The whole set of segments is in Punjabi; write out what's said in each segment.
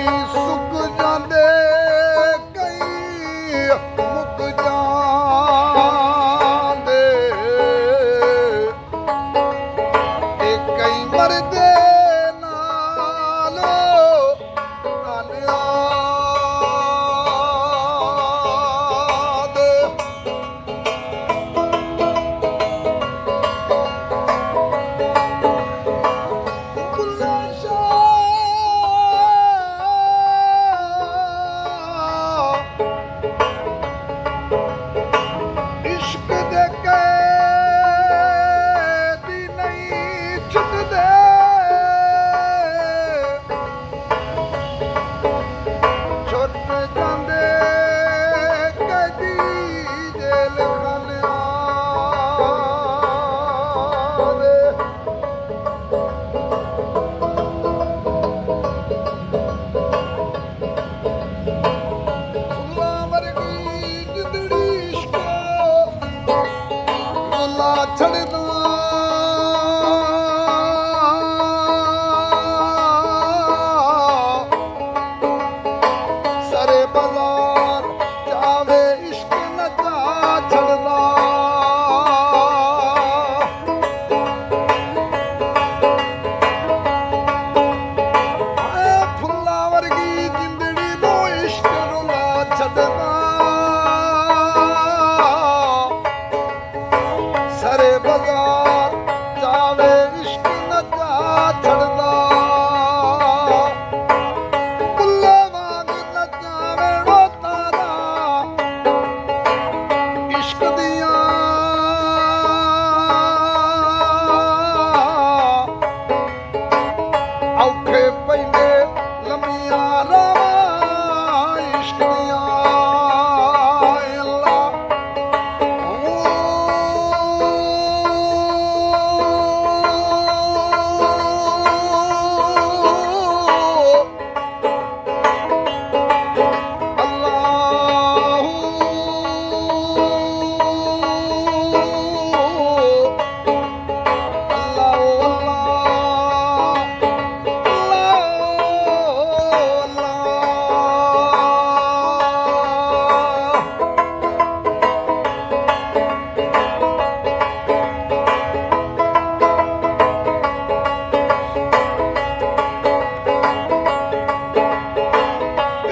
ਸੁੱਕ ਜਾਂਦੇ ਕਈ ਮੁੱਕ ਜਾਂਦੇ ਤੇ ਕਈ ਮਰਦੇ ਨਾਲੋਂ ਕਾਲਿਆਂ ਦੇ ਇਸ਼ਕ ਦੇ ਕੈਦੀ ਨਹੀਂ ਛੁੱਟਦੇ ਛੁੱਟ ਜਾਂਦੇ ਕੈਦੀ ਜੇਲ੍ਹ ਖਾਨਿਆਂ ਦੇ ਫੁੱਲਾਂ ਵਰਗੀ ਜਿੰਦੜੀ ਇਸ਼ਕ ਮੁੱਲਾ ਛੱਡਦਾ ਸਾਰੇ ਬਾਜ਼ਾਰ ਜਾਵੇ ਇਸ਼ਕ ਨਚਾ ਛੱਡਦਾ ਫੁੱਲਾਂ ਵਰਗੀ ਜਿੰਦੜੀ ਨੂੰ ਇਸ਼ਕ ਰੁਲਾ ਛੱਡਦਾ ਸਾਰੇ ਬਾਜ਼ਾਰ ਜਾਵੇ ਇਸ਼ਕ ਨਚਾ ਛੱਡਦਾ ਬੁੱਲੇ ਵਾਂਗ ਨਚਾਵੇ ਰੋਤਾ ਦਾ ਇਸ਼ਕ ਦੀਆਂ ਔਖੇ ਪੈਂਦੇ ਲੰਮੀਆਂ ਰਾਵਾਂ ਇਸ਼ਕ ਦੀਆਂ ਅੱਲਾ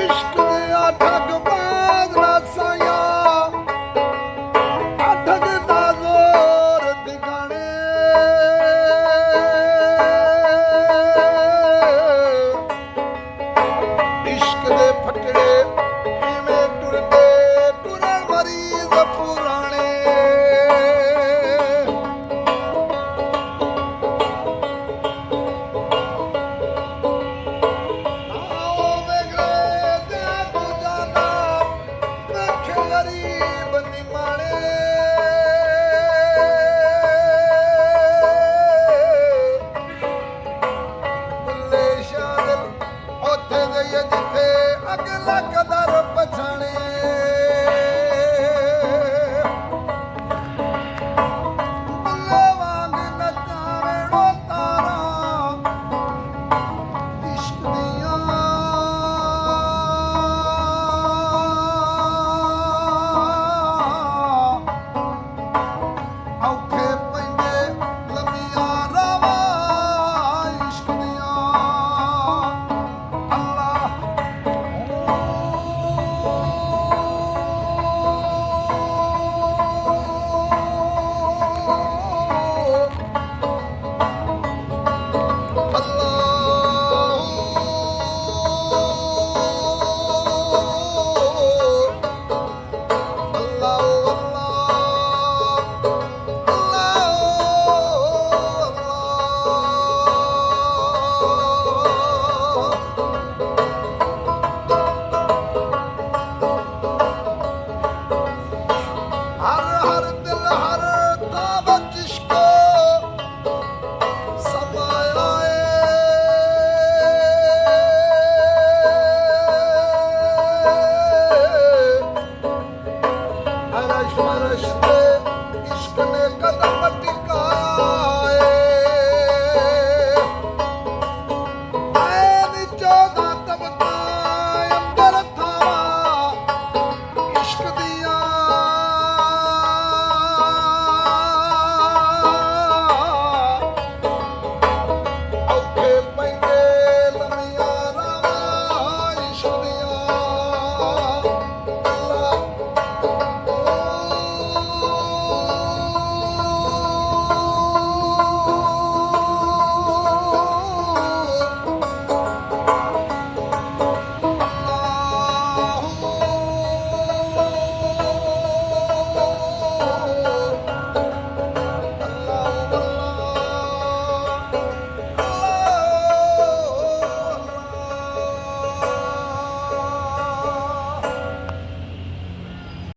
ਇਸ਼ਕ ਦੀਆਂ ਠੱਗਬਾਜ਼ ਨਾਸਾਂ ਠੱਗ ਦਾ ਜ਼ੋਰ ਦਿਗਾਣੇ ਇਸ਼ਕ ਦੇ ਫਟੜੇ ਕਿਵੇਂ ਟੁਰਦੇ ਟੁਰਨ ਮਰੀਜ਼ ਪੁਰਾਣੇ ਆਓ ਵੇਖੜੇ ਤੇ ਤੂੰ ਜਾਣਾ ਵੇਖੇ ਗਰੀਬ ਨਿਮਾਣੇ ਬੁੱਲੇ ਸ਼ਾਹ ਦਿਲ ਉੱਥੇ ਗਈ ਜਿੱਥੇ ਅਗਲਾ ਕਦਰ ਪਛਾਣੇ